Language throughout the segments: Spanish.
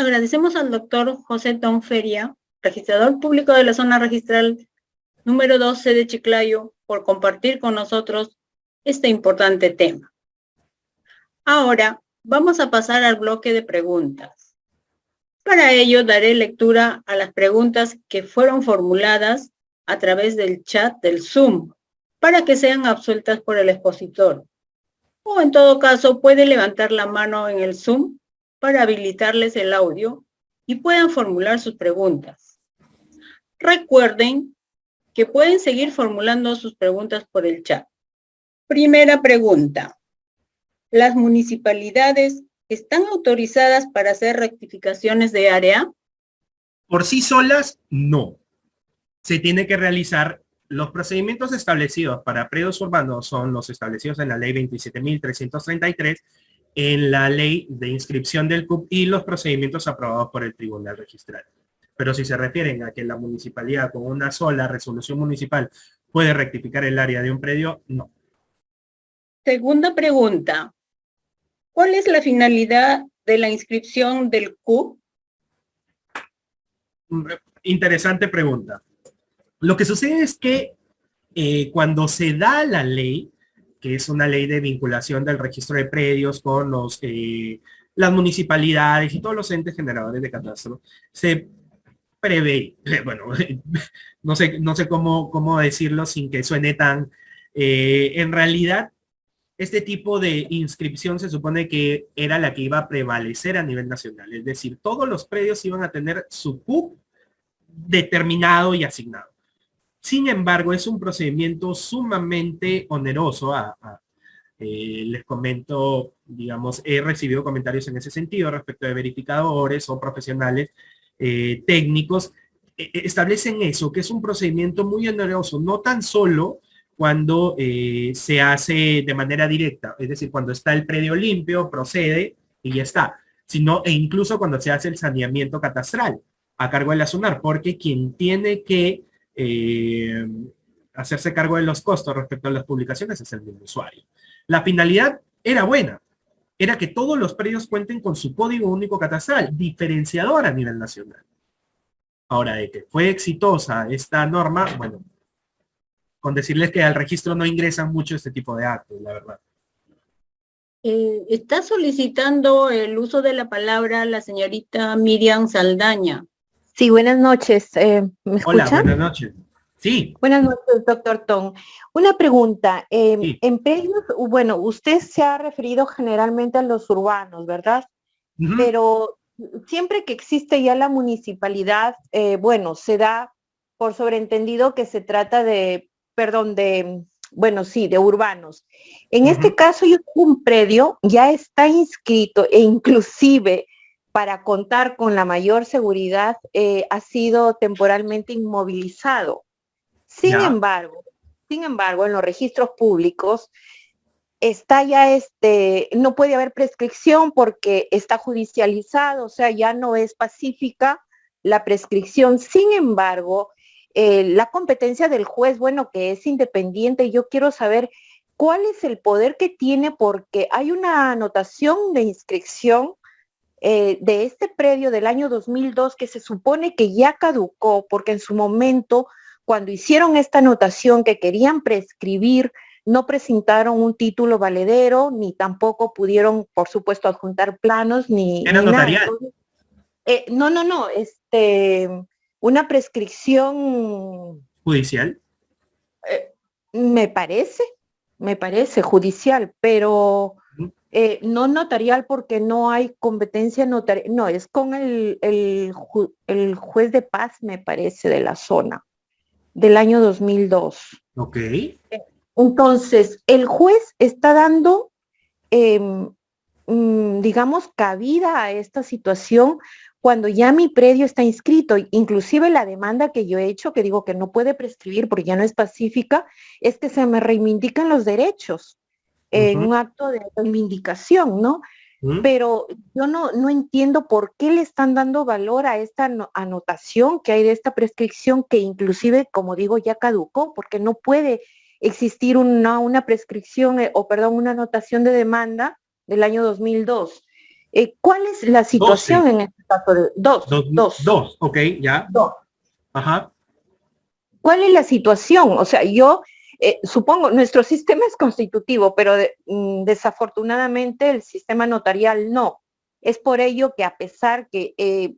Agradecemos al doctor José Ton Feria, registrador público de la zona registral número 12 de Chiclayo, por compartir con nosotros este importante tema. Ahora vamos a pasar al bloque de preguntas. Para ello daré lectura a las preguntas que fueron formuladas a través del chat del Zoom, para que sean absueltas por el expositor. O en todo caso puede levantar la mano en el Zoom para habilitarles el audio y puedan formular sus preguntas. Recuerden que pueden seguir formulando sus preguntas por el chat. Primera pregunta. ¿Las municipalidades están autorizadas para hacer rectificaciones de área? Por sí solas, no. Se tiene que realizar los procedimientos establecidos para predios urbanos, son los establecidos en la ley 27.333, en la ley de inscripción del CUP y los procedimientos aprobados por el Tribunal Registral. Pero si se refieren a que la municipalidad con una sola resolución municipal puede rectificar el área de un predio, no. Segunda pregunta. ¿Cuál es la finalidad de la inscripción del CUP? Interesante pregunta. Lo que sucede es que cuando se da la ley, que es una ley de vinculación del registro de predios con las municipalidades y todos los entes generadores de catastro, se prevé, bueno, no sé cómo decirlo sin que suene tan, en realidad, este tipo de inscripción se supone que era la que iba a prevalecer a nivel nacional, es decir, todos los predios iban a tener su CUP determinado y asignado. Sin embargo, es un procedimiento sumamente oneroso. Les comento, digamos, he recibido comentarios en ese sentido respecto de verificadores o profesionales técnicos. Establecen eso, que es un procedimiento muy oneroso, no tan solo cuando se hace de manera directa, es decir, cuando está el predio limpio, procede y ya está, sino e incluso cuando se hace el saneamiento catastral a cargo de la SUNAR, porque quien tiene que hacerse cargo de los costos respecto a las publicaciones es el mismo usuario. La finalidad era buena, era que todos los predios cuenten con su código único catastral, diferenciador a nivel nacional. Ahora, de que fue exitosa esta norma, bueno, con decirles que al registro no ingresan mucho este tipo de actos, la verdad. Está solicitando el uso de la palabra la señorita Miriam Saldaña. Sí, buenas noches. ¿Me escuchan? Hola, buenas noches. Sí. Buenas noches, doctor Ton. Una pregunta. Sí. En predios, bueno, usted se ha referido generalmente a los urbanos, ¿verdad? Pero siempre que existe ya la municipalidad, bueno, se da por sobreentendido que se trata de, bueno, sí, de urbanos. En este caso, un predio ya está inscrito e inclusive para contar con la mayor seguridad, ha sido temporalmente inmovilizado. Sin embargo, en los registros públicos está ya no puede haber prescripción porque está judicializado, o sea, ya no es pacífica la prescripción. Sin embargo, la competencia del juez, bueno, que es independiente, yo quiero saber cuál es el poder que tiene, porque hay una anotación de inscripción de este predio del año 2002 que se supone que ya caducó, porque en su momento, cuando hicieron esta anotación que querían prescribir, no presentaron un título valedero, ni tampoco pudieron, por supuesto, adjuntar planos, ni ¿Era notarial? Nada. No, una prescripción... ¿Judicial? Me parece judicial, pero... no notarial porque no hay competencia notarial, no, es con el juez de paz, me parece, de la zona, del año 2002. Ok. Entonces, el juez está dando, digamos, cabida a esta situación cuando ya mi predio está inscrito. Inclusive la demanda que yo he hecho, que digo que no puede prescribir porque ya no es pacífica, es que se me reivindican los derechos en un acto de reivindicación, ¿no? Pero yo no entiendo por qué le están dando valor a esta anotación que hay de esta prescripción que inclusive, como digo, ya caducó, porque no puede existir una prescripción, una anotación de demanda del año 2002. ¿Cuál es la situación 12. en este caso de dos. Ok, ya. Dos. Ajá. ¿Cuál es la situación? O sea, yo supongo, nuestro sistema es constitutivo, pero desafortunadamente el sistema notarial no. Es por ello que a pesar que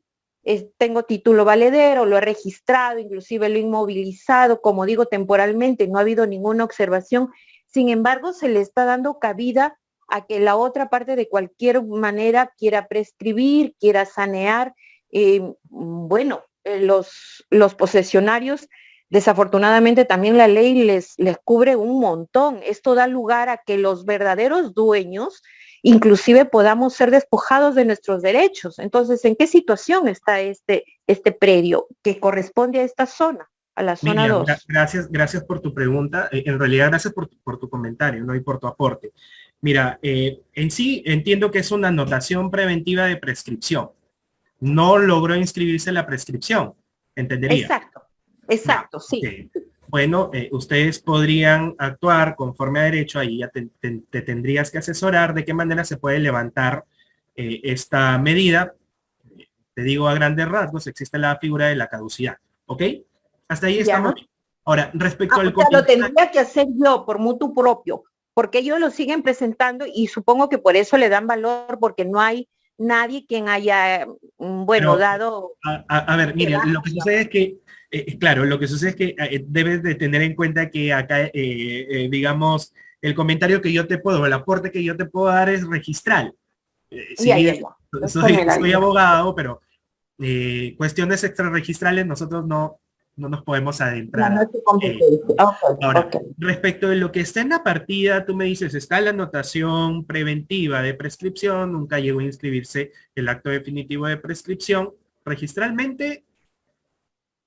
tengo título valedero, lo he registrado, inclusive lo he inmovilizado, como digo, temporalmente, no ha habido ninguna observación. Sin embargo, se le está dando cabida a que la otra parte de cualquier manera quiera prescribir, quiera sanear. Los posesionarios, desafortunadamente también la ley les cubre un montón. Esto da lugar a que los verdaderos dueños inclusive podamos ser despojados de nuestros derechos. Entonces, ¿en qué situación está este predio que corresponde a esta zona, a la zona Miriam, 2? gracias por tu pregunta. En realidad, gracias por tu comentario, ¿no? Y por tu aporte. Mira, en sí entiendo que es una anotación preventiva de prescripción. No logró inscribirse en la prescripción, entendería. Exacto, sí. Okay. Bueno, ustedes podrían actuar conforme a derecho, ahí ya te tendrías que asesorar de qué manera se puede levantar esta medida. Te digo a grandes rasgos, existe la figura de la caducidad, ¿ok? Hasta ahí estamos. Ahora, respecto al comentario... Lo tendría que hacer yo por mutuo propio, porque ellos lo siguen presentando y supongo que por eso le dan valor, porque no hay nadie quien haya, dado... A ver, miren, lo que sucede es que claro, lo que sucede es que debes de tener en cuenta que acá, digamos, el comentario que yo te puedo, el aporte que yo te puedo dar es registral. Soy abogado, pero cuestiones extrarregistrales nosotros no nos podemos adentrar. Ahora, respecto de lo que está en la partida, tú me dices, está la anotación preventiva de prescripción, nunca llegó a inscribirse el acto definitivo de prescripción. Registralmente,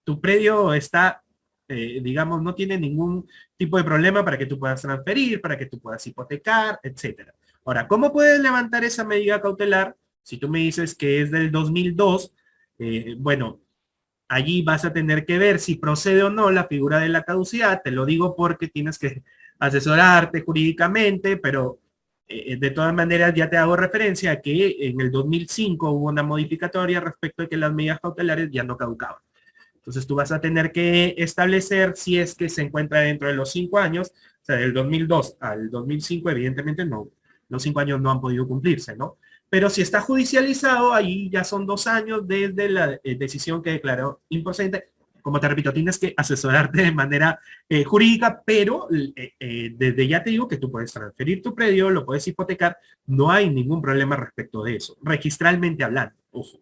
tu predio está, digamos, no tiene ningún tipo de problema para que tú puedas transferir, para que tú puedas hipotecar, etcétera. Ahora, ¿cómo puedes levantar esa medida cautelar? Si tú me dices que es del 2002, bueno, allí vas a tener que ver si procede o no la figura de la caducidad. Te lo digo porque tienes que asesorarte jurídicamente, pero de todas maneras ya te hago referencia a que en el 2005 hubo una modificatoria respecto de que las medidas cautelares ya no caducaban. Entonces tú vas a tener que establecer si es que se encuentra dentro de los 5 años, o sea, del 2002 al 2005, evidentemente no, los 5 años no han podido cumplirse, ¿no? Pero si está judicializado, ahí ya son 2 años desde la decisión que declaró improcedente. Como te repito, tienes que asesorarte de manera jurídica, pero desde ya te digo que tú puedes transferir tu predio, lo puedes hipotecar, no hay ningún problema respecto de eso, registralmente hablando, ojo.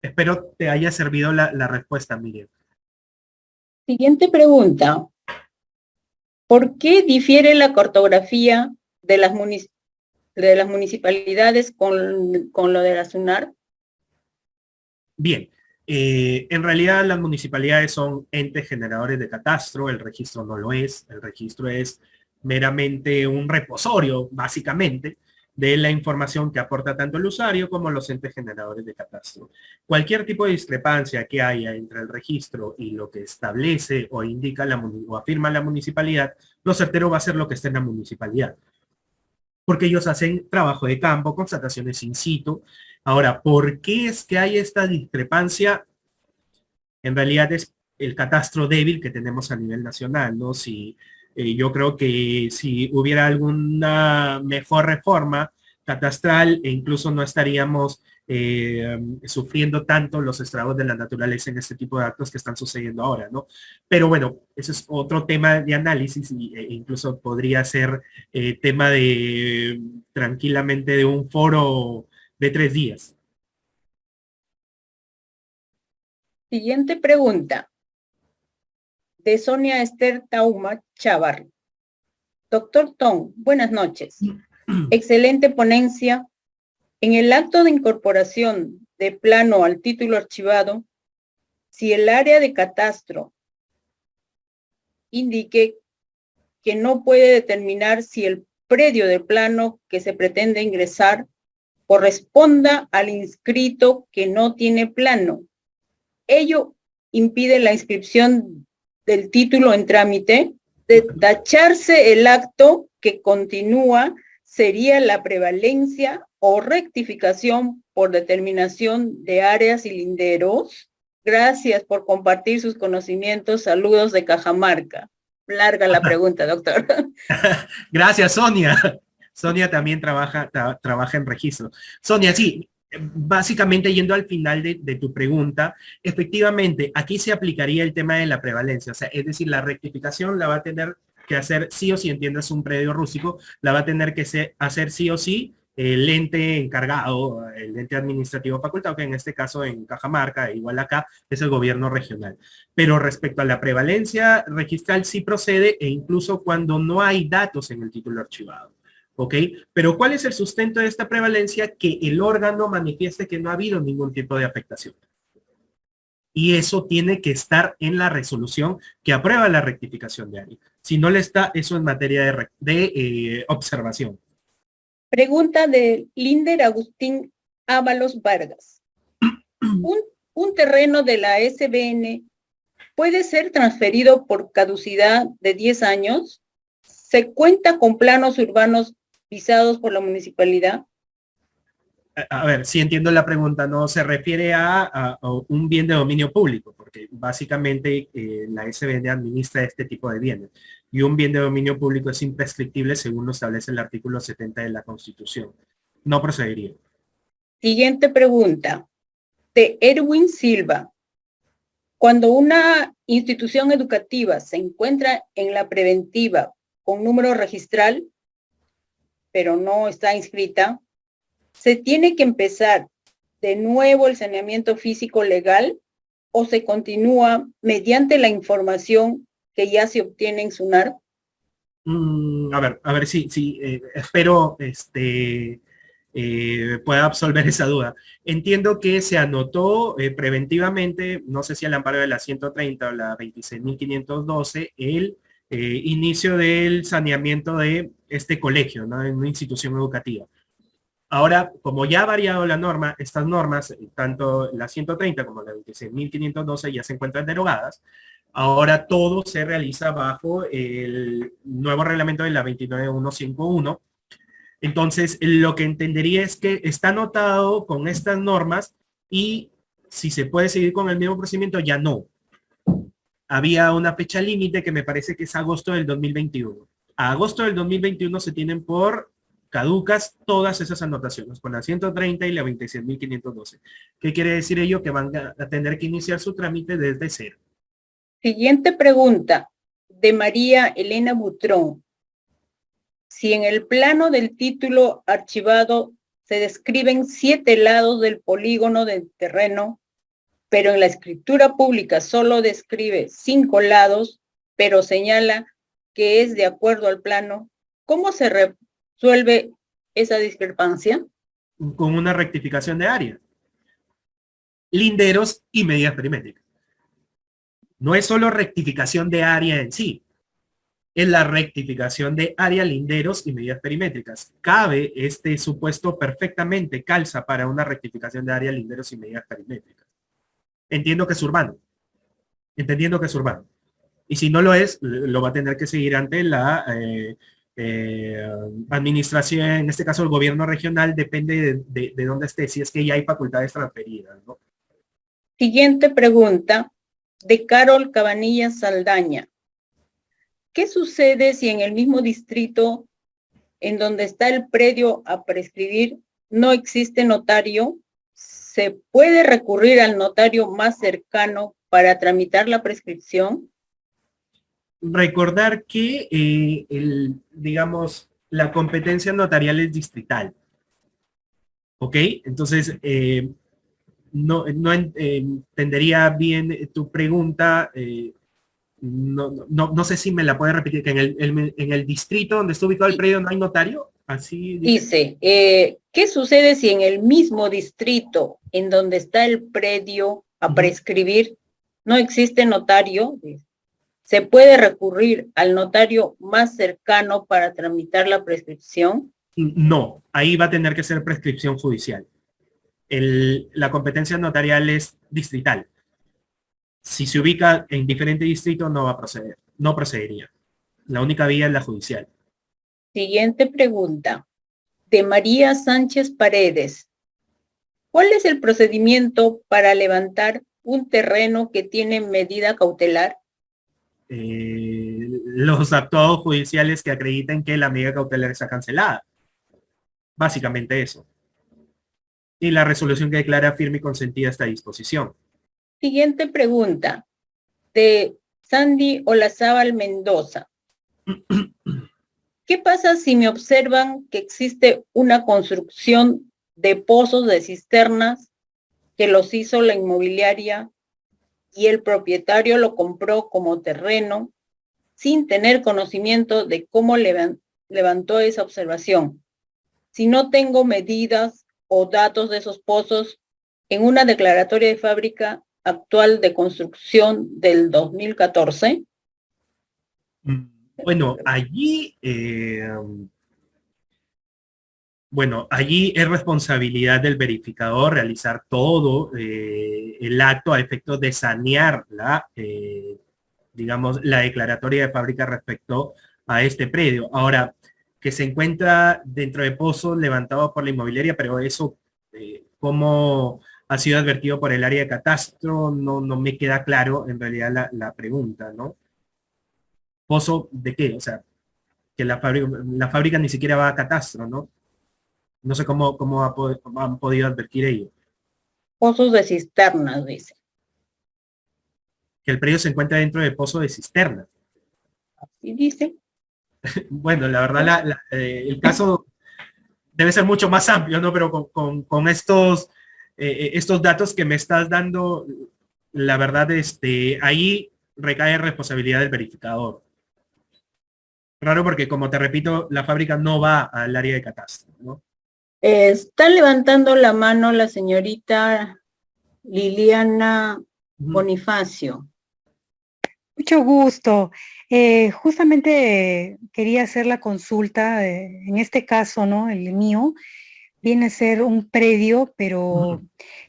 Espero te haya servido la respuesta, Miriam. Siguiente pregunta. ¿Por qué difiere la cartografía de las municipalidades con lo de la SUNAR? Bien, en realidad las municipalidades son entes generadores de catastro, el registro no lo es, el registro es meramente un reposorio, básicamente, de la información que aporta tanto el usuario como los entes generadores de catastro. Cualquier tipo de discrepancia que haya entre el registro y lo que establece o indica o afirma la municipalidad, lo certero va a ser lo que está en la municipalidad. Porque ellos hacen trabajo de campo, constataciones in situ. Ahora, ¿por qué es que hay esta discrepancia? En realidad es el catastro débil que tenemos a nivel nacional, ¿no? Yo creo que si hubiera alguna mejor reforma catastral, e incluso no estaríamos sufriendo tanto los estragos de la naturaleza en este tipo de actos que están sucediendo ahora, ¿no? Pero bueno, ese es otro tema de análisis e incluso podría ser tema de tranquilamente de un foro de 3 días. Siguiente pregunta. De Sonia Esther Tauma Chávarri. Doctor Tong, buenas noches. Excelente ponencia. En el acto de incorporación de plano al título archivado, si el área de catastro indique que no puede determinar si el predio de plano que se pretende ingresar corresponda al inscrito que no tiene plano, ello impide la inscripción del título en trámite, de tacharse el acto que continúa sería la prevalencia o rectificación por determinación de áreas y linderos? Gracias por compartir sus conocimientos. Saludos de Cajamarca. Larga la pregunta, doctor. Gracias, Sonia. Sonia también trabaja en registro. Sonia, sí, básicamente yendo al final de tu pregunta, efectivamente, aquí se aplicaría el tema de la prevalencia. O sea, es decir, la rectificación la va a tener que hacer sí o sí, entiendes, un predio rústico, la va a tener que hacer sí o sí el ente encargado, el ente administrativo facultado, que en este caso en Cajamarca, igual acá, es el gobierno regional. Pero respecto a la prevalencia registral sí procede, e incluso cuando no hay datos en el título archivado. ¿Ok? Pero ¿cuál es el sustento de esta prevalencia? Que el órgano manifieste que no ha habido ningún tipo de afectación. Y eso tiene que estar en la resolución que aprueba la rectificación de área. Si no le está, eso en materia de observación. Pregunta de Linder Agustín Ábalos Vargas. ¿Un terreno de la SBN puede ser transferido por caducidad de 10 años? ¿Se cuenta con planos urbanos visados por la municipalidad? A ver, si entiendo la pregunta, no se refiere a un bien de dominio público, porque básicamente la SBN administra este tipo de bienes. Y un bien de dominio público es imprescriptible según lo establece el artículo 70 de la Constitución. No procedería. Siguiente pregunta, de Erwin Silva. Cuando una institución educativa se encuentra en la preventiva con número registral, pero no está inscrita, ¿se tiene que empezar de nuevo el saneamiento físico legal o se continúa mediante la información que ya se obtiene en SUNAR? A ver si espero pueda absolver esa duda. Entiendo que se anotó preventivamente, no sé si al amparo de la 130 o la 26.512, el inicio del saneamiento de este colegio, ¿no? En una institución educativa. Ahora, como ya ha variado la norma, estas normas, tanto la 130 como la 26.512 ya se encuentran derogadas. Ahora todo se realiza bajo el nuevo reglamento de la 29151. Entonces, lo que entendería es que está anotado con estas normas y si se puede seguir con el mismo procedimiento, ya no. Había una fecha límite que me parece que es agosto del 2021. A agosto del 2021 se tienen por caducas todas esas anotaciones, con la 130 y la 26.512. ¿Qué quiere decir ello? Que van a tener que iniciar su trámite desde cero. Siguiente pregunta, de María Elena Butrón. Si en el plano del título archivado se describen 7 lados del polígono del terreno, pero en la escritura pública solo describe 5 lados, pero señala que es de acuerdo al plano, ¿cómo se resuelve esa discrepancia? Con una rectificación de área. Linderos y medidas perimétricas. No es solo rectificación de área en sí, es la rectificación de área, linderos y medidas perimétricas. Cabe este supuesto perfectamente, calza para una rectificación de área, linderos y medidas perimétricas. Entiendo que es urbano. Entendiendo que es urbano. Y si no lo es, lo va a tener que seguir ante la administración, en este caso el gobierno regional, depende de dónde esté, si es que ya hay facultades transferidas, ¿no? Siguiente pregunta, de Carol Cabanillas Saldaña. ¿Qué sucede si en el mismo distrito en donde está el predio a prescribir no existe notario? ¿Se puede recurrir al notario más cercano para tramitar la prescripción? Recordar que, digamos, la competencia notarial es distrital. ¿Ok? Entonces, no entendería bien tu pregunta. No sé si me la puede repetir, que en el distrito donde está ubicado el predio no hay notario. Así dice, ¿qué sucede si en el mismo distrito en donde está el predio a prescribir no existe notario? ¿Se puede recurrir al notario más cercano para tramitar la prescripción? No, ahí va a tener que ser prescripción judicial. La competencia notarial es distrital. Si se ubica en diferente distrito no va a proceder, no procedería. La única vía es la judicial. Siguiente pregunta, de María Sánchez Paredes. ¿Cuál es el procedimiento para levantar un terreno que tiene medida cautelar? Los actuados judiciales que acrediten que la medida cautelar está cancelada. Básicamente eso. Y la resolución que declara firme y consentida esta disposición. Siguiente pregunta, de Sandy Olazábal Mendoza. ¿Qué pasa si me observan que existe una construcción de pozos de cisternas que los hizo la inmobiliaria y el propietario lo compró como terreno sin tener conocimiento de cómo levantó esa observación? Si no tengo medidas o datos de esos pozos en una declaratoria de fábrica actual de construcción del 2014. Bueno, allí es responsabilidad del verificador realizar todo el acto a efectos de sanear digamos, la declaratoria de fábrica respecto a este predio. Ahora, que se encuentra dentro de pozos levantados por la inmobiliaria, pero eso, ¿cómo ha sido advertido por el área de catastro? No me queda claro en realidad la pregunta, ¿no? ¿Pozo de qué? O sea, que la fábrica ni siquiera va a catastro, ¿no? No sé cómo han podido advertir ello. Pozos de cisternas, dice. Que el predio se encuentra dentro de pozo de cisterna. Así dice. Bueno, la verdad, el caso debe ser mucho más amplio, ¿no? Pero con estos datos que me estás dando, la verdad, ahí recae responsabilidad del verificador. Raro porque, como te repito, la fábrica no va al área de catastro, ¿no? Está levantando la mano la señorita Liliana Bonifacio. Mucho gusto. Justamente quería hacer la consulta, en este caso, ¿no? El mío viene a ser un predio, pero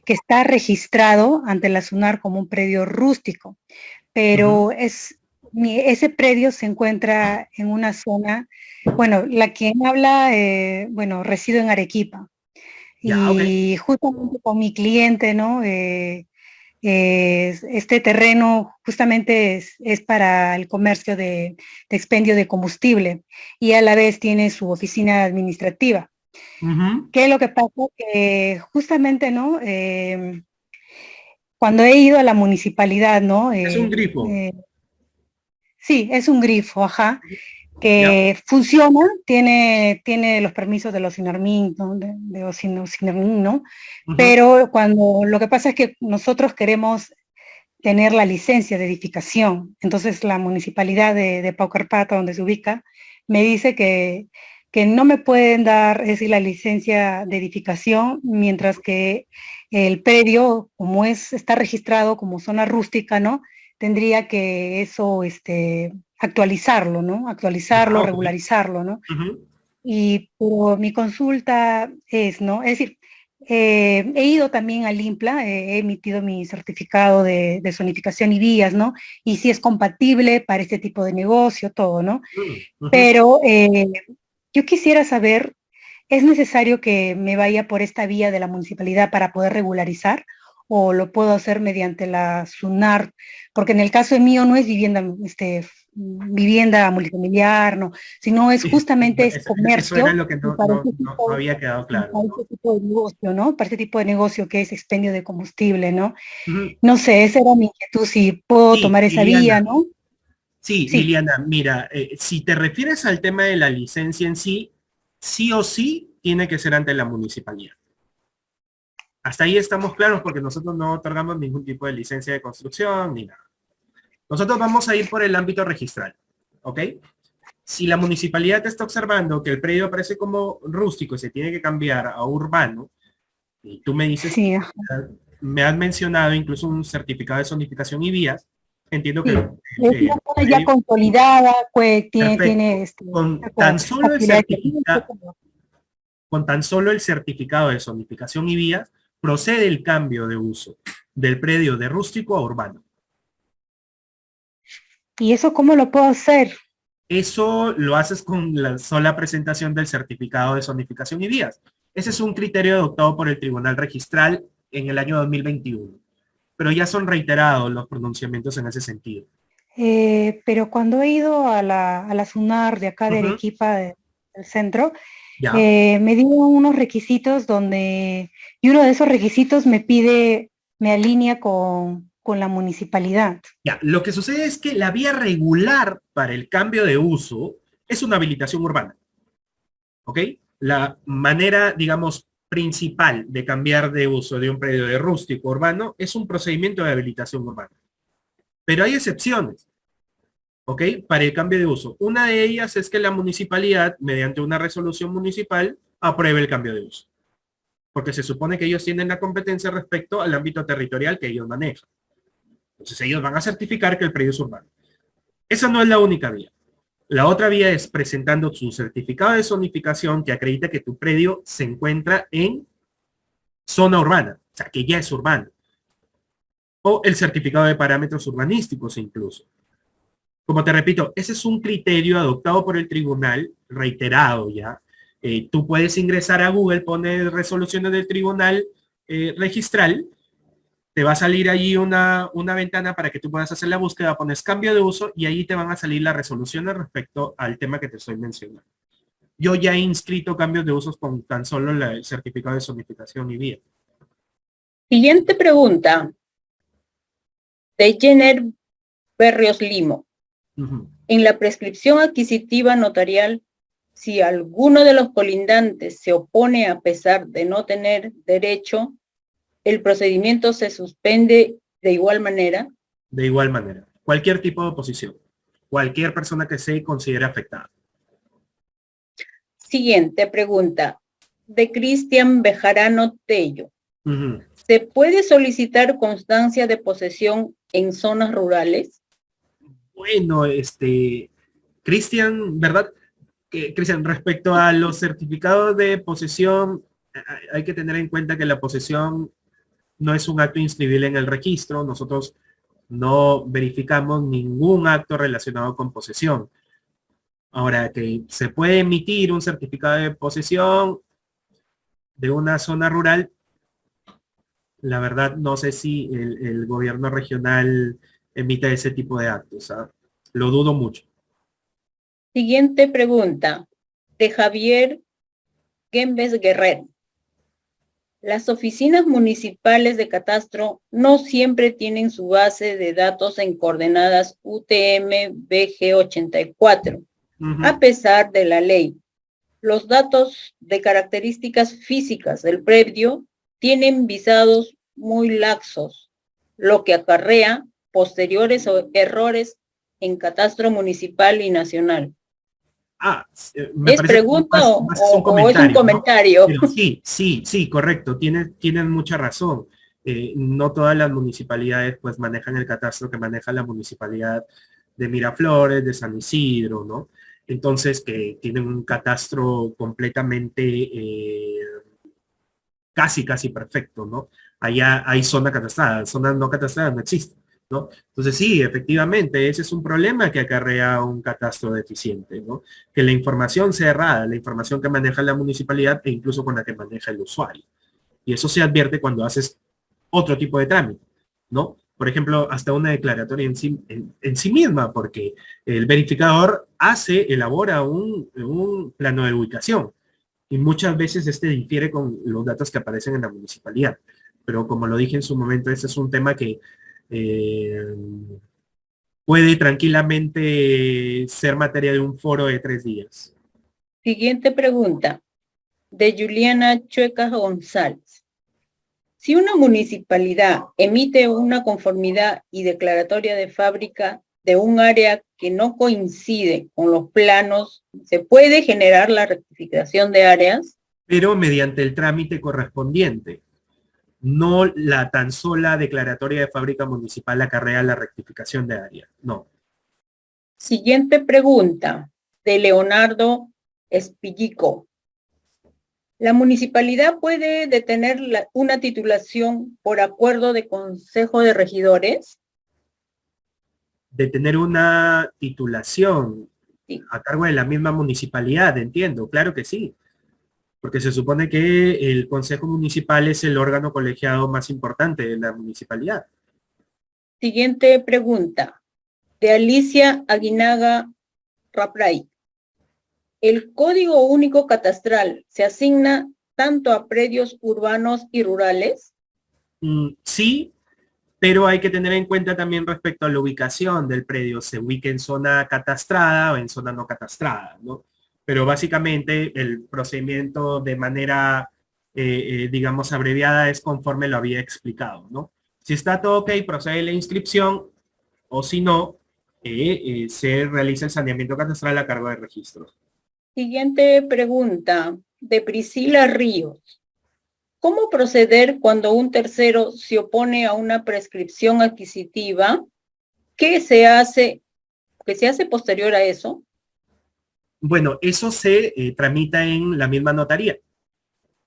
que está registrado ante la SUNAR como un predio rústico, pero ese predio se encuentra en una zona, bueno, la quien habla, bueno, resido en Arequipa. Ya, y justamente con mi cliente, ¿no? Este terreno justamente es para el comercio de expendio de combustible y a la vez tiene su oficina administrativa. ¿Qué es lo que pasa? Que justamente, ¿no? Cuando he ido a la municipalidad, ¿no? Es un grifo. Sí, es un grifo, ajá, que funciona, tiene los permisos de los SINARMIN, ¿no? de los SINARMIN, ¿no? Pero lo que pasa es que nosotros queremos tener la licencia de edificación, entonces la municipalidad de Paucarpata, donde se ubica, me dice que no me pueden dar, es decir, la licencia de edificación, mientras que el predio, como está registrado como zona rústica, ¿no? Tendría que eso, actualizarlo, ¿no? Actualizarlo, regularizarlo, ¿no? Y mi consulta es, ¿no? Es decir, he ido también al INPLA, he emitido mi certificado de zonificación y vías, ¿no? Y si es compatible para este tipo de negocio, todo, ¿no? Pero yo quisiera saber, ¿es necesario que me vaya por esta vía de la municipalidad para poder regularizar? ¿O lo puedo hacer mediante la SUNAR? Porque en el caso mío no es vivienda multifamiliar, no, sino es justamente es comercio. Eso era lo que no había quedado claro. Para este tipo de negocio, ¿no? Para este tipo de negocio que es expendio de combustible, ¿no? No sé, esa era mi inquietud, si puedo tomar esa vía, ¿no? Sí, Liliana, mira, si te refieres al tema de la licencia en sí, sí o sí tiene que ser ante la municipalidad. Hasta ahí estamos claros porque nosotros no otorgamos ningún tipo de licencia de construcción ni nada. Nosotros vamos a ir por el ámbito registral, ¿ok? Si la municipalidad te está observando que el predio aparece como rústico y se tiene que cambiar a urbano, y tú me dices, me has mencionado incluso un certificado de zonificación y vías, entiendo que... es una zona ya consolidada, pues tiene con tan solo el certificado de zonificación y vías, procede el cambio de uso del predio de rústico a urbano. ¿Y eso cómo lo puedo hacer? Eso lo haces con la sola presentación del certificado de zonificación y vías. Ese es un criterio adoptado por el Tribunal Registral en el año 2021, pero ya son reiterados los pronunciamientos en ese sentido. Pero cuando he ido a la SUNAR de acá de Arequipa, del centro, me dieron unos requisitos y uno de esos requisitos me alinea con la municipalidad. Ya, lo que sucede es que la vía regular para el cambio de uso es una habilitación urbana. ¿Ok? La manera, digamos, principal de cambiar de uso de un predio de rústico urbano es un procedimiento de habilitación urbana. Pero hay excepciones, ¿ok? Para el cambio de uso. Una de ellas es que la municipalidad, mediante una resolución municipal, apruebe el cambio de uso. Porque se supone que ellos tienen la competencia respecto al ámbito territorial que ellos manejan. Entonces ellos van a certificar que el predio es urbano. Esa no es la única vía. La otra vía es presentando su certificado de zonificación que acredita que tu predio se encuentra en zona urbana, o sea, que ya es urbano. O el certificado de parámetros urbanísticos incluso. Como te repito, ese es un criterio adoptado por el tribunal, reiterado ya. Tú puedes ingresar a Google, poner resoluciones del tribunal registral, te va a salir allí una ventana para que tú puedas hacer la búsqueda, pones cambio de uso y ahí te van a salir las resoluciones respecto al tema que te estoy mencionando. Yo ya he inscrito cambios de usos con tan solo el certificado de zonificación y vía. Siguiente pregunta. De Jenner Berrios Limo. En la prescripción adquisitiva notarial, si alguno de los colindantes se opone a pesar de no tener derecho, ¿el procedimiento se suspende de igual manera? De igual manera. Cualquier tipo de oposición. Cualquier persona que se considere afectada. Siguiente pregunta. De Cristian Bejarano Tello. ¿Se puede solicitar constancia de posesión en zonas rurales? Bueno, Cristian, ¿verdad? Cristian, respecto a los certificados de posesión, hay que tener en cuenta que la posesión no es un acto inscribible en el registro. Nosotros no verificamos ningún acto relacionado con posesión. Ahora, que se puede emitir un certificado de posesión de una zona rural, la verdad no sé si el gobierno regional emite ese tipo de actos. Lo dudo mucho. Siguiente pregunta. De Javier Gembes Guerrero. Las oficinas municipales de catastro no siempre tienen su base de datos en coordenadas UTM-BG84, a pesar de la ley. Los datos de características físicas del predio tienen visados muy laxos, lo que acarrea posteriores errores en catastro municipal y nacional. ¿Es pregunta o es un comentario? ¿No? Pero sí, correcto. Tienen mucha razón. No todas las municipalidades pues manejan el catastro que maneja la municipalidad de Miraflores, de San Isidro, ¿no? Entonces, que tienen un catastro completamente casi perfecto, ¿no? Allá hay zona catastrada, zonas no catastradas no existen, ¿no? Entonces sí, efectivamente, ese es un problema que acarrea un catastro deficiente, ¿no? Que la información sea errada, la información que maneja la municipalidad e incluso con la que maneja el usuario. Y eso se advierte cuando haces otro tipo de trámite, ¿no? Por ejemplo, hasta una declaratoria en sí misma, porque el verificador elabora un plano de ubicación y muchas veces este difiere con los datos que aparecen en la municipalidad. Pero como lo dije en su momento, este es un tema que puede tranquilamente ser materia de un foro de 3 días. Siguiente pregunta, de Juliana Chueca González. Si una municipalidad emite una conformidad y declaratoria de fábrica de un área que no coincide con los planos, ¿se puede generar la rectificación de áreas? Pero mediante el trámite correspondiente. No la tan sola declaratoria de fábrica municipal acarrea la rectificación de área, no. Siguiente pregunta, de Leonardo Espillico. ¿La municipalidad puede detener una titulación por acuerdo de consejo de regidores? Detener una titulación, Sí. A cargo de la misma municipalidad, entiendo, claro que sí. Porque se supone que el Consejo Municipal es el órgano colegiado más importante de la municipalidad. Siguiente pregunta, de Alicia Aguinaga Rapray. ¿El Código Único Catastral se asigna tanto a predios urbanos y rurales? Sí, pero hay que tener en cuenta también respecto a la ubicación del predio, se ubica en zona catastrada o en zona no catastrada, ¿no? Pero básicamente el procedimiento de manera, digamos, abreviada es conforme lo había explicado, ¿no? Si está todo ok, procede la inscripción, o si no, se realiza el saneamiento catastral a cargo de registros. Siguiente pregunta, de Priscila Ríos. ¿Cómo proceder cuando un tercero se opone a una prescripción adquisitiva? ¿Qué se hace posterior a eso? Bueno, eso se tramita en la misma notaría.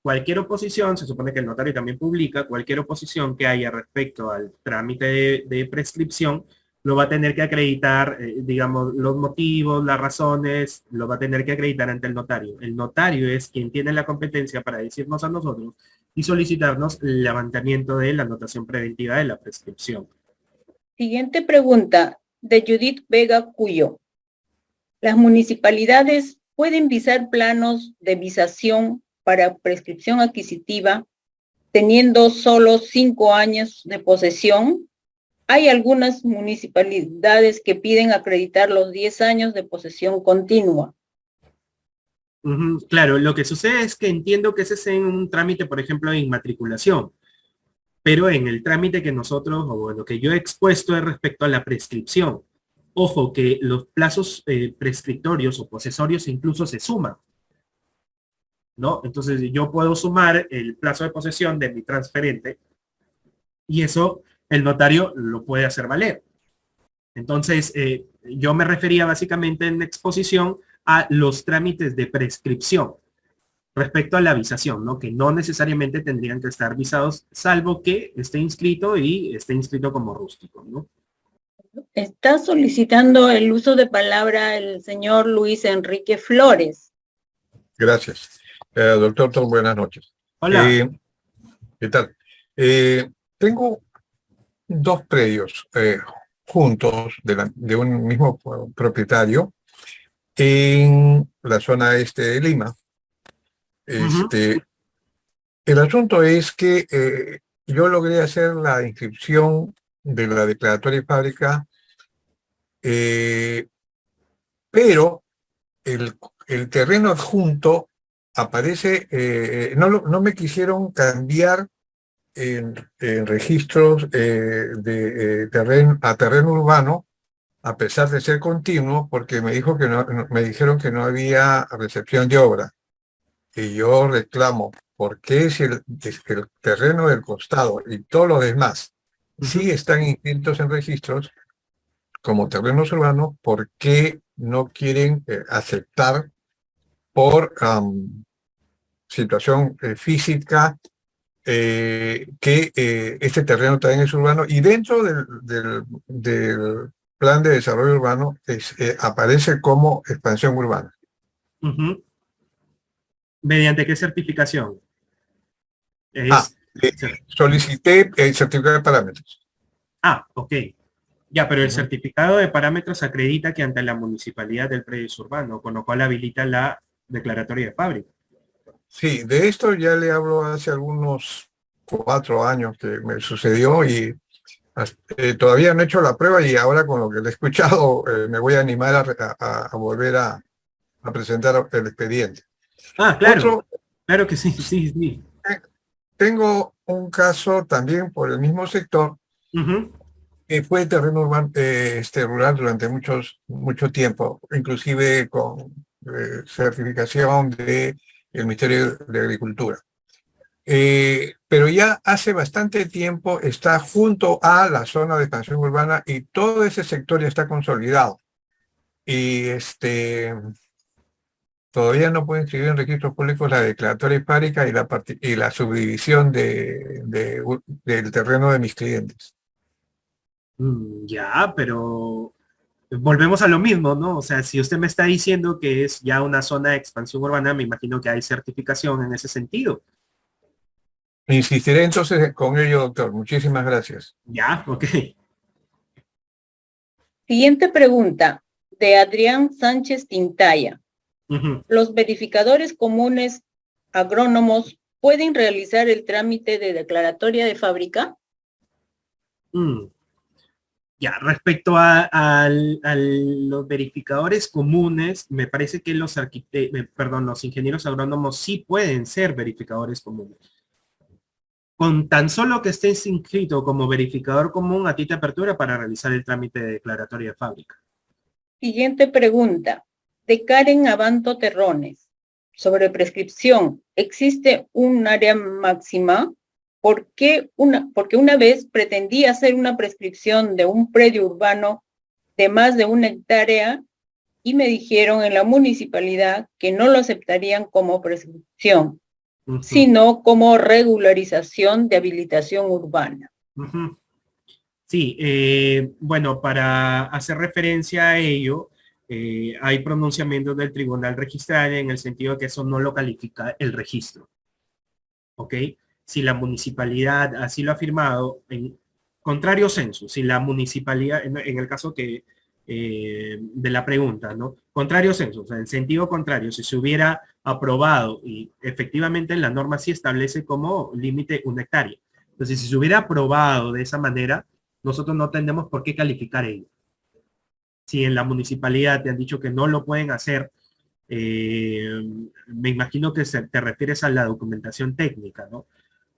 Cualquier oposición, se supone que el notario también publica, cualquier oposición que haya respecto al trámite de prescripción, lo va a tener que acreditar, digamos, los motivos, las razones, lo va a tener que acreditar ante el notario. El notario es quien tiene la competencia para decirnos a nosotros y solicitarnos el levantamiento de la anotación preventiva de la prescripción. Siguiente pregunta, de Judith Vega Cuyo. ¿Las municipalidades pueden visar planos de visación para prescripción adquisitiva teniendo solo 5 años de posesión? Hay algunas municipalidades que piden acreditar los 10 años de posesión continua. Claro, lo que sucede es que entiendo que ese es en un trámite, por ejemplo, de inmatriculación, pero en el trámite que nosotros, o lo que yo he expuesto es respecto a la prescripción. Ojo, que los plazos prescriptorios o posesorios incluso se suman, ¿no? Entonces yo puedo sumar el plazo de posesión de mi transferente y eso el notario lo puede hacer valer. Entonces, yo me refería básicamente en exposición a los trámites de prescripción respecto a la visación, ¿no? Que no necesariamente tendrían que estar visados, salvo que esté inscrito y esté inscrito como rústico, ¿no? Está solicitando el uso de palabra el señor Luis Enrique Flores. Gracias. Doctor, buenas noches. Hola. ¿Qué tal? Tengo dos predios juntos de un mismo propietario en la zona este de Lima. El asunto es que yo logré hacer la inscripción de la declaratoria de fábrica, pero el terreno adjunto aparece, no me quisieron cambiar en registros de terreno urbano, a pesar de ser continuo, porque me dijeron que no había recepción de obra. Y yo reclamo, ¿por qué si el terreno del costado y todos los demás sí están inscritos en registros como terrenos urbanos, por qué no quieren aceptar por situación física que este terreno también es urbano? Y dentro del plan de desarrollo urbano aparece como expansión urbana. ¿Mediante qué certificación? Solicité el certificado de parámetros. Ok. Ya, pero el certificado de parámetros acredita que ante la municipalidad del predio es urbano, con lo cual habilita la declaratoria de fábrica. Sí, de esto ya le hablo hace algunos 4 años que me sucedió y todavía no he hecho la prueba, y ahora con lo que le he escuchado me voy a animar a volver a presentar el expediente. Claro. Claro que sí, sí. Tengo un caso también por el mismo sector, que fue terreno urbano, rural durante mucho tiempo, inclusive con certificación del Ministerio de Agricultura. Pero ya hace bastante tiempo está junto a la zona de expansión urbana y todo ese sector ya está consolidado. Y todavía no puede inscribir en registros públicos la declaratoria fábrica y la subdivisión del terreno de mis clientes. Ya, pero volvemos a lo mismo, ¿no? O sea, si usted me está diciendo que es ya una zona de expansión urbana, me imagino que hay certificación en ese sentido. Insistiré entonces con ello, doctor. Muchísimas gracias. Ya, ok. Siguiente pregunta, de Adrián Sánchez Tintaya. Ujú. ¿Los verificadores comunes agrónomos pueden realizar el trámite de declaratoria de fábrica? Ya, respecto a los verificadores comunes, me parece que los los ingenieros agrónomos sí pueden ser verificadores comunes. Con tan solo que estés inscrito como verificador común, a ti te apertura para realizar el trámite de declaratoria de fábrica. Siguiente pregunta, de Karen Abanto Terrones. Sobre prescripción, ¿existe un área máxima? Porque una vez pretendí hacer una prescripción de un predio urbano de más de 1 hectárea y me dijeron en la municipalidad que no lo aceptarían como prescripción, sino como regularización de habilitación urbana. Sí, bueno, para hacer referencia a ello, hay pronunciamientos del Tribunal Registral en el sentido de que eso no lo califica el registro. ¿Ok? Si la municipalidad así lo ha firmado, en contrario censo, si la municipalidad, en el caso que de la pregunta, ¿no? Contrario censo, o sea, en sentido contrario, si se hubiera aprobado y efectivamente la norma sí establece como límite 1 hectárea. Entonces, si se hubiera aprobado de esa manera, nosotros no tendremos por qué calificar ello. Si en la municipalidad te han dicho que no lo pueden hacer, me imagino que te refieres a la documentación técnica, ¿no?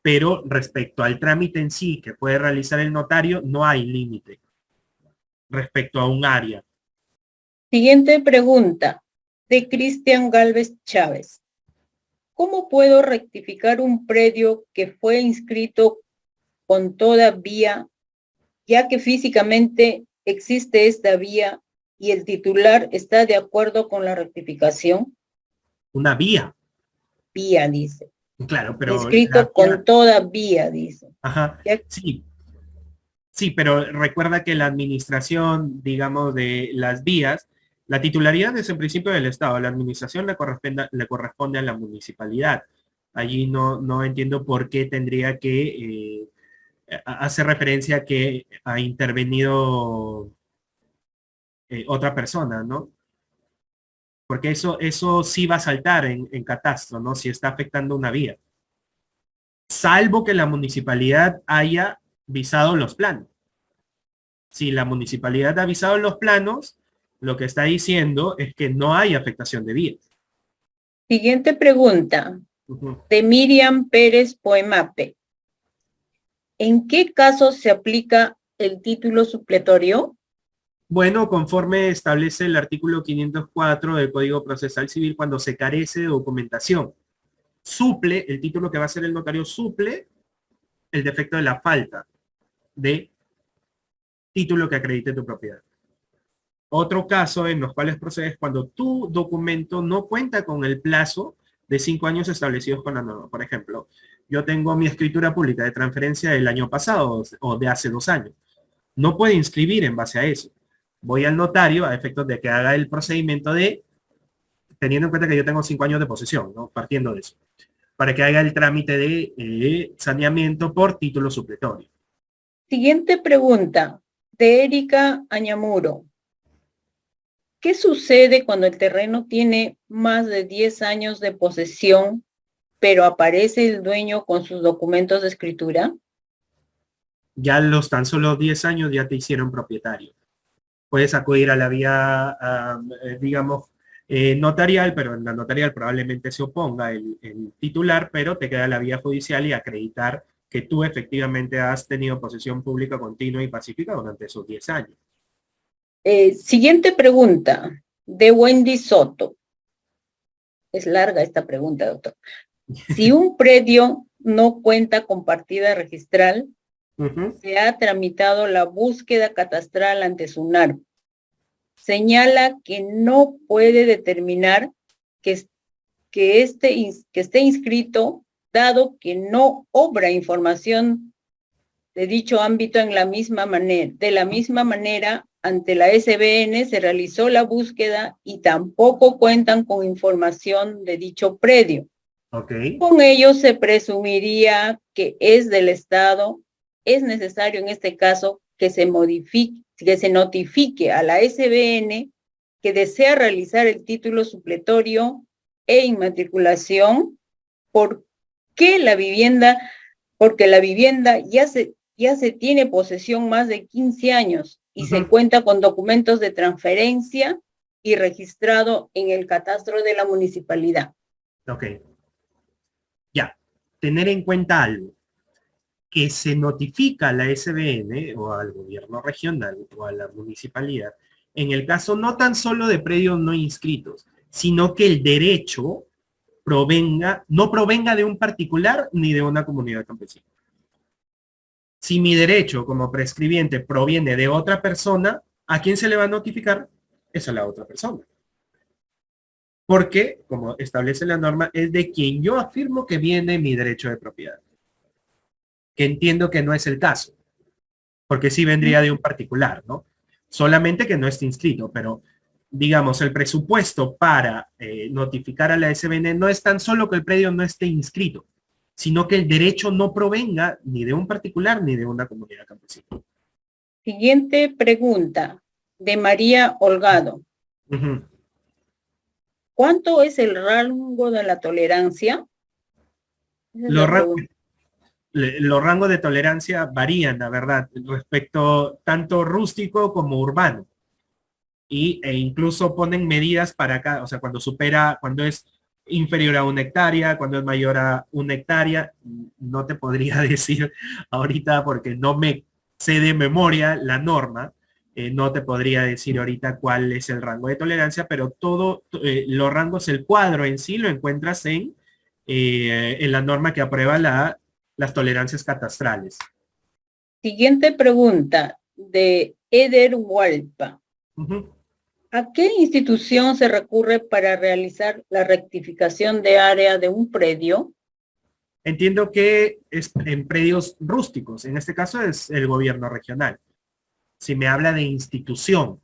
Pero respecto al trámite en sí que puede realizar el notario, no hay límite respecto a un área. Siguiente pregunta, de Cristian Galvez Chávez. ¿Cómo puedo rectificar un predio que fue inscrito con toda vía, ya que físicamente existe esta vía y el titular está de acuerdo con la rectificación? Una vía. Vía, dice. Claro, pero... Escrito con toda vía, dice. Ajá, sí. Sí, pero recuerda que la administración, digamos, de las vías, la titularidad es en principio del Estado, la administración le corresponde a la municipalidad. Allí no entiendo por qué tendría que hacer referencia a que ha intervenido otra persona, ¿no? Porque eso sí va a saltar en catastro, ¿no? Si está afectando una vía. Salvo que la municipalidad haya visado los planos. Si la municipalidad ha avisado los planos, lo que está diciendo es que no hay afectación de vías. Siguiente pregunta, de Miriam Pérez Poemape. ¿En qué casos se aplica el título supletorio? Bueno, conforme establece el artículo 504 del Código Procesal Civil, cuando se carece de documentación. Suple, el título que va a hacer el notario suple el defecto de la falta de título que acredite tu propiedad. Otro caso en los cuales procedes cuando tu documento no cuenta con el plazo de 5 años establecidos con la norma. Por ejemplo, yo tengo mi escritura pública de transferencia del año pasado o de hace 2 años. No puedo inscribir en base a eso. Voy al notario a efectos de que haga el procedimiento de, teniendo en cuenta que yo tengo 5 años de posesión, ¿no? Partiendo de eso, para que haga el trámite de saneamiento por título supletorio. Siguiente pregunta, de Erika Añamuro. ¿Qué sucede cuando el terreno tiene más de 10 años de posesión, pero aparece el dueño con sus documentos de escritura? Ya los tan solo 10 años ya te hicieron propietario. Puedes acudir a la vía, digamos, notarial, pero en la notarial probablemente se oponga el titular, pero te queda la vía judicial y acreditar que tú efectivamente has tenido posesión pública continua y pacífica durante esos 10 años. Siguiente pregunta, de Wendy Soto. Es larga esta pregunta, doctor. Si un predio no cuenta con partida registral, se ha tramitado la búsqueda catastral ante SUNARP. Señala que no puede determinar que esté inscrito, dado que no obra información de dicho ámbito de la misma manera ante la SBN se realizó la búsqueda y tampoco cuentan con información de dicho predio. Ok. Con ello se presumiría que es del Estado. Es necesario en este caso que se notifique a la SBN que desea realizar el título supletorio e inmatriculación porque la vivienda ya se tiene posesión más de 15 años y se cuenta con documentos de transferencia y registrado en el catastro de la municipalidad. Ok. Ya, tener en cuenta algo, que se notifica a la SBN o al gobierno regional o a la municipalidad, en el caso no tan solo de predios no inscritos, sino que el derecho no provenga de un particular ni de una comunidad campesina. Si mi derecho como prescribiente proviene de otra persona, ¿a quién se le va a notificar? Es a la otra persona. Porque, como establece la norma, es de quien yo afirmo que viene mi derecho de propiedad. Que entiendo que no es el caso, porque sí vendría de un particular, ¿no? Solamente que no esté inscrito, pero digamos, el presupuesto para notificar a la SBN no es tan solo que el predio no esté inscrito, sino que el derecho no provenga ni de un particular ni de una comunidad campesina. Siguiente pregunta, de María Holgado. ¿Cuánto es el rango de la tolerancia? Los rangos de tolerancia varían, la verdad, respecto tanto rústico como urbano. E incluso ponen medidas para cada, o sea, cuando es inferior a 1 hectárea, cuando es mayor a 1 hectárea, no te podría decir ahorita porque no me sé de memoria la norma, no te podría decir ahorita cuál es el rango de tolerancia, pero los rangos, el cuadro en sí lo encuentras en la norma que aprueba las tolerancias catastrales. Siguiente pregunta, de Eder Hualpa. ¿A qué institución se recurre para realizar la rectificación de área de un predio? Entiendo que es en predios rústicos, en este caso es el gobierno regional. Si me habla de institución,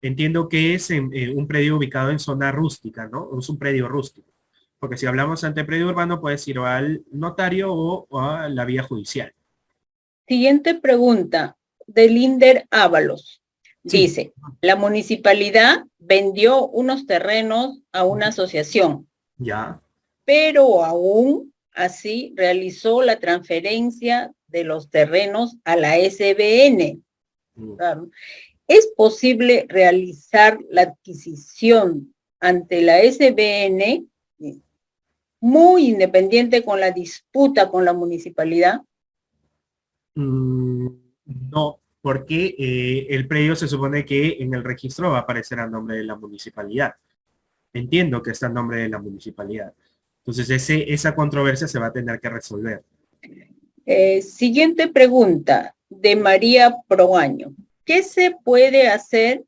entiendo que es un predio ubicado en zona rústica, ¿no? Es un predio rústico. Porque si hablamos ante predio urbano, puedes ir o al notario o a la vía judicial. Siguiente pregunta, de Linder Ábalos. Dice, la municipalidad vendió unos terrenos a una asociación. Ya. Pero aún así realizó la transferencia de los terrenos a la SBN. Claro. ¿Es posible realizar la adquisición ante la SBN muy independiente con la disputa con la municipalidad? No, porque el predio se supone que en el registro va a aparecer a nombre de la municipalidad. Entiendo que está a nombre de la municipalidad. Entonces esa controversia se va a tener que resolver. Siguiente pregunta, de María Proaño. ¿Qué se puede hacer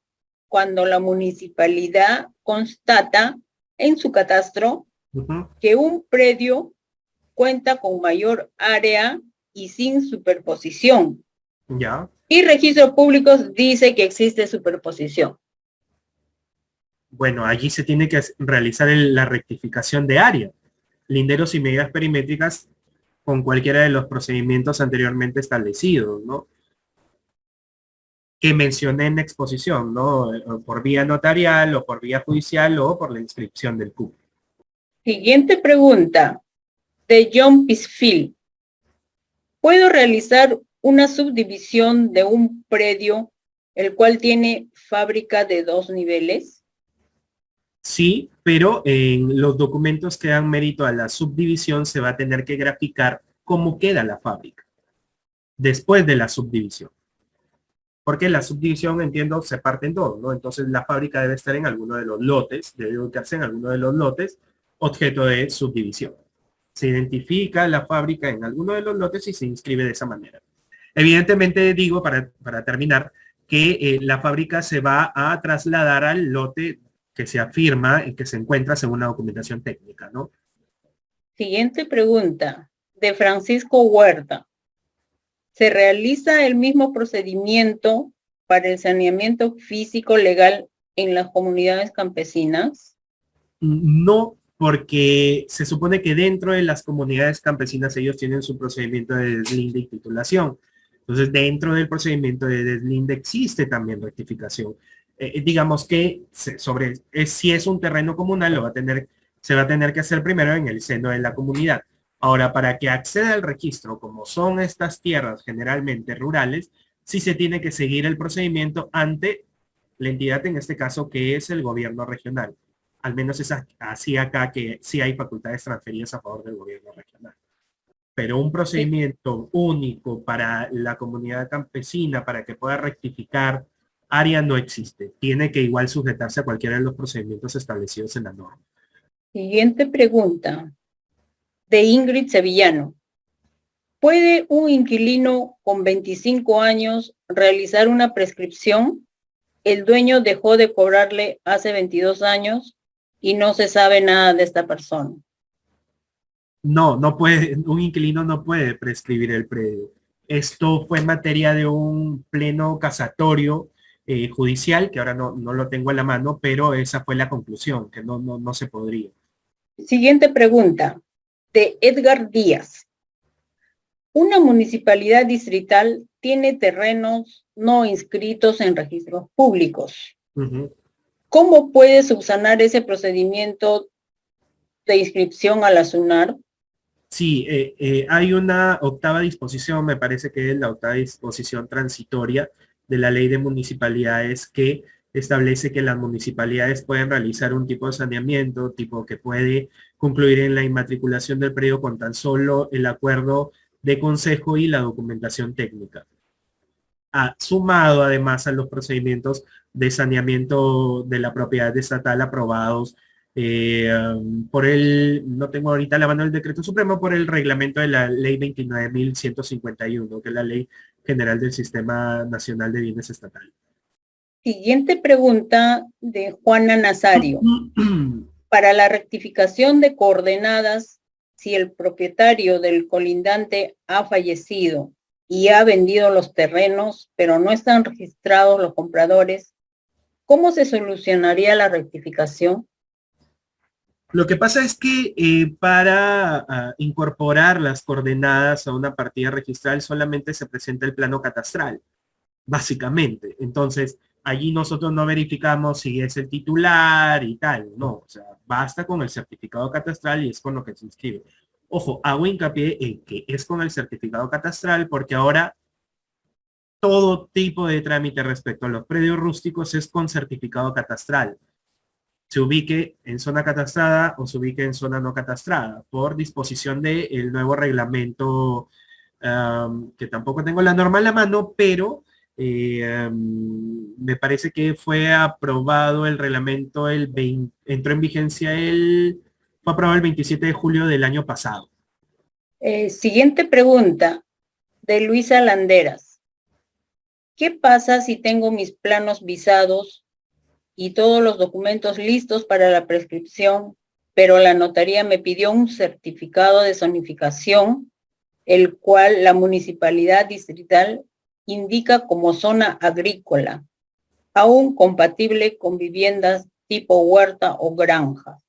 cuando la municipalidad constata en su catastro que un predio cuenta con mayor área y sin superposición? Ya. Y registros públicos dice que existe superposición. Bueno, allí se tiene que realizar la rectificación de área, linderos y medidas perimétricas con cualquiera de los procedimientos anteriormente establecidos, ¿no? Que mencioné en la exposición, ¿no? Por vía notarial o por vía judicial o por la inscripción del CUP. Siguiente pregunta, de John Pisfield. ¿Puedo realizar una subdivisión de un predio el cual tiene fábrica de 2 niveles? Sí, pero en los documentos que dan mérito a la subdivisión se va a tener que graficar cómo queda la fábrica después de la subdivisión. Porque la subdivisión, entiendo, se parte en dos, ¿no? Entonces la fábrica debe estar en alguno de los lotes, debe ubicarse en alguno de los lotes, objeto de subdivisión. Se identifica la fábrica en alguno de los lotes y se inscribe de esa manera. Evidentemente, digo, para terminar, que la fábrica se va a trasladar al lote que se afirma y que se encuentra según la documentación técnica, ¿no? Siguiente pregunta, de Francisco Huerta. ¿Se realiza el mismo procedimiento para el saneamiento físico legal en las comunidades campesinas? No, porque se supone que dentro de las comunidades campesinas ellos tienen su procedimiento de deslinde y titulación. Entonces, dentro del procedimiento de deslinde existe también rectificación. Digamos que si es un terreno comunal, se va a tener que hacer primero en el seno de la comunidad. Ahora, para que acceda al registro, como son estas tierras generalmente rurales, sí se tiene que seguir el procedimiento ante la entidad, en este caso, que es el gobierno regional. Al menos es así acá, que sí hay facultades transferidas a favor del gobierno regional. Pero un procedimiento único para la comunidad campesina, para que pueda rectificar área, no existe. Tiene que igual sujetarse a cualquiera de los procedimientos establecidos en la norma. Siguiente pregunta, de Ingrid Sevillano. ¿Puede un inquilino con 25 años realizar una prescripción? El dueño dejó de cobrarle hace 22 años y no se sabe nada de esta persona. No puede, un inquilino no puede prescribir el predio. Esto fue materia de un pleno casatorio judicial, que ahora no lo tengo en la mano, pero esa fue la conclusión, que no se podría. Siguiente pregunta, de Edgar Díaz. Una municipalidad distrital tiene terrenos no inscritos en registros públicos. ¿Cómo puede subsanar ese procedimiento de inscripción a la SUNAR? Sí, hay una octava disposición, me parece que es la octava disposición transitoria de la Ley de Municipalidades, que establece que las municipalidades pueden realizar un tipo de saneamiento, tipo que puede concluir en la inmatriculación del predio con tan solo el acuerdo de consejo y la documentación técnica. Sumado además a los procedimientos de saneamiento de la propiedad estatal aprobados no tengo ahorita la mano del decreto supremo, por el reglamento de la ley 29.151, que es la ley general del Sistema Nacional de Bienes Estatal. Siguiente pregunta de Juana Nazario. Para la rectificación de coordenadas, si el propietario del colindante ha fallecido y ha vendido los terrenos, pero no están registrados los compradores, ¿cómo se solucionaría la rectificación? Lo que pasa es que para incorporar las coordenadas a una partida registral solamente se presenta el plano catastral, básicamente. Entonces, allí nosotros no verificamos si es el titular y tal, no. O sea, basta con el certificado catastral y es con lo que se inscribe. Ojo, hago hincapié en que es con el certificado catastral porque ahora todo tipo de trámite respecto a los predios rústicos es con certificado catastral. Se ubique en zona catastrada o se ubique en zona no catastrada, por disposición del nuevo reglamento, que tampoco tengo la norma en la mano, pero me parece que fue aprobado el reglamento, entró en vigencia fue aprobado el 27 de julio del año pasado. Siguiente pregunta, de Luisa Landeras. ¿Qué pasa si tengo mis planos visados y todos los documentos listos para la prescripción, pero la notaría me pidió un certificado de zonificación, el cual la municipalidad distrital indica como zona agrícola, aún compatible con viviendas tipo huerta o granja?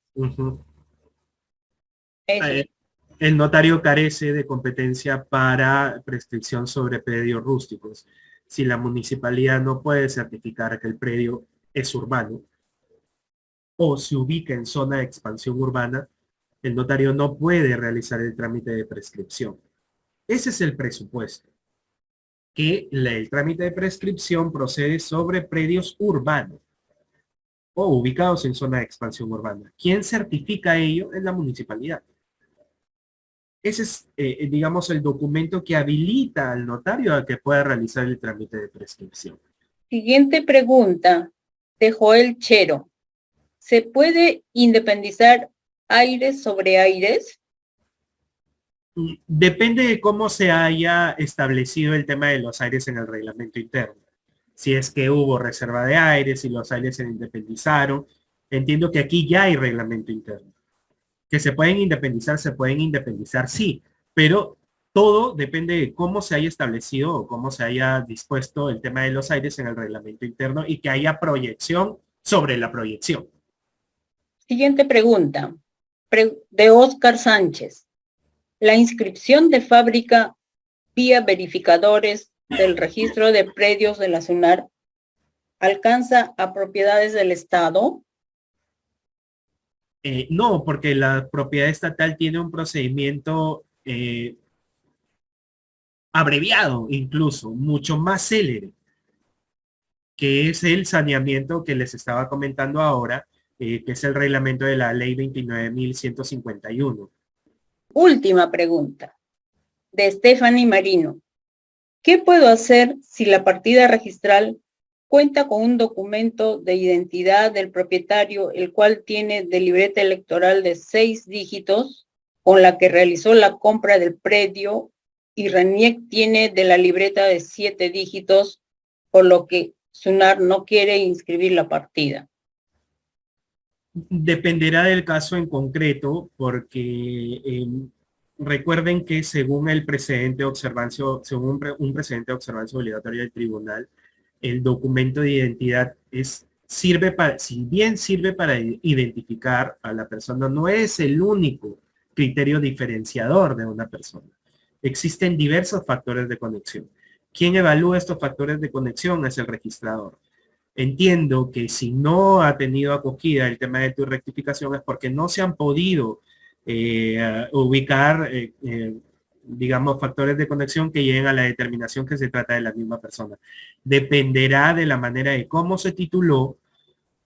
El notario carece de competencia para prescripción sobre predios rústicos. Si la municipalidad no puede certificar que el predio es urbano o se ubica en zona de expansión urbana, el notario no puede realizar el trámite de prescripción. Ese es el presupuesto, que el trámite de prescripción procede sobre predios urbanos o ubicados en zona de expansión urbana. ¿Quién certifica ello? Es la municipalidad. Ese es, digamos, el documento que habilita al notario a que pueda realizar el trámite de prescripción. Siguiente pregunta, de Joel Chero. ¿Se puede independizar aires sobre aires? Depende de cómo se haya establecido el tema de los aires en el reglamento interno. Si es que hubo reserva de aires, si los aires se independizaron. Entiendo que aquí ya hay reglamento interno. Que se pueden independizar sí, pero todo depende de cómo se haya establecido o cómo se haya dispuesto el tema de los aires en el reglamento interno y que haya proyección sobre la proyección. Siguiente pregunta, de Oscar Sánchez. La inscripción de fábrica vía verificadores del registro de predios de la SUNAR alcanza a propiedades del Estado. No, porque la propiedad estatal tiene un procedimiento abreviado, incluso, mucho más célere, que es el saneamiento que les estaba comentando ahora, que es el reglamento de la ley 29.151. Última pregunta, de Stephanie Marino. ¿Qué puedo hacer si la partida registral cuenta con un documento de identidad del propietario, el cual tiene de libreta electoral de 6 dígitos, con la que realizó la compra del predio, y RENIEC tiene de la libreta de 7 dígitos, por lo que SUNAR no quiere inscribir la partida? Dependerá del caso en concreto, porque recuerden que según el precedente de observancia, según un precedente de observancia obligatoria del tribunal, el documento de identidad sirve para, si bien sirve para identificar a la persona, no es el único criterio diferenciador de una persona. Existen diversos factores de conexión. ¿Quién evalúa estos factores de conexión? Es el registrador. Entiendo que si no ha tenido acogida el tema de tu rectificación es porque no se han podido ubicar, digamos, factores de conexión que lleguen a la determinación que se trata de la misma persona. Dependerá de la manera de cómo se tituló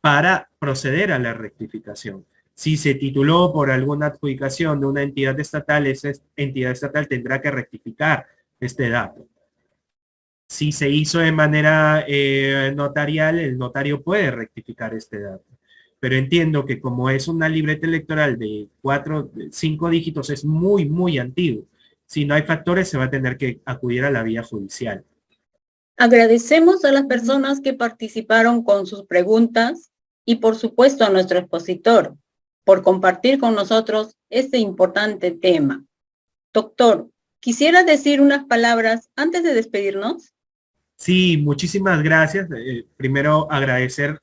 para proceder a la rectificación. Si se tituló por alguna adjudicación de una entidad estatal, esa entidad estatal tendrá que rectificar este dato. Si se hizo de manera notarial, el notario puede rectificar este dato. Pero entiendo que como es una libreta electoral de 5 dígitos, es muy, muy antiguo. Si no hay factores, se va a tener que acudir a la vía judicial. Agradecemos a las personas que participaron con sus preguntas y por supuesto a nuestro expositor por compartir con nosotros este importante tema. Doctor, ¿quisiera decir unas palabras antes de despedirnos? Sí, muchísimas gracias. Primero agradecer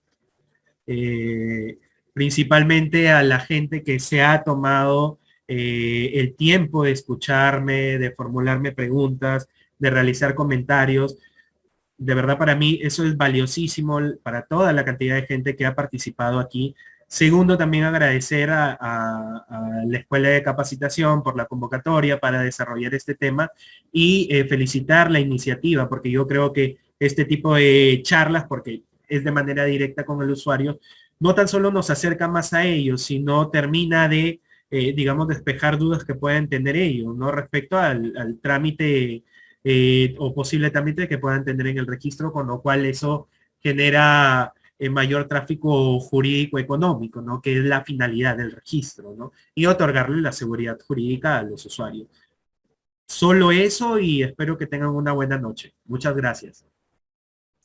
principalmente a la gente que se ha tomado el tiempo de escucharme, de formularme preguntas, de realizar comentarios. De verdad, para mí eso es valiosísimo para toda la cantidad de gente que ha participado aquí. Segundo, también agradecer a la Escuela de Capacitación por la convocatoria para desarrollar este tema y felicitar la iniciativa, porque yo creo que este tipo de charlas, porque es de manera directa con el usuario, no tan solo nos acerca más a ellos, sino termina de, digamos, despejar dudas que puedan tener ellos, ¿no? Respecto al trámite o posible trámite que puedan tener en el registro, con lo cual eso genera mayor tráfico jurídico económico, ¿no? Que es la finalidad del registro, ¿no? Y otorgarle la seguridad jurídica a los usuarios. Solo eso y espero que tengan una buena noche. Muchas gracias.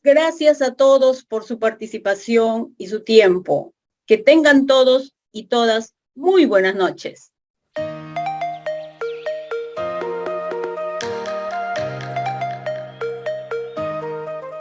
Gracias a todos por su participación y su tiempo. Que tengan todos y todas muy buenas noches.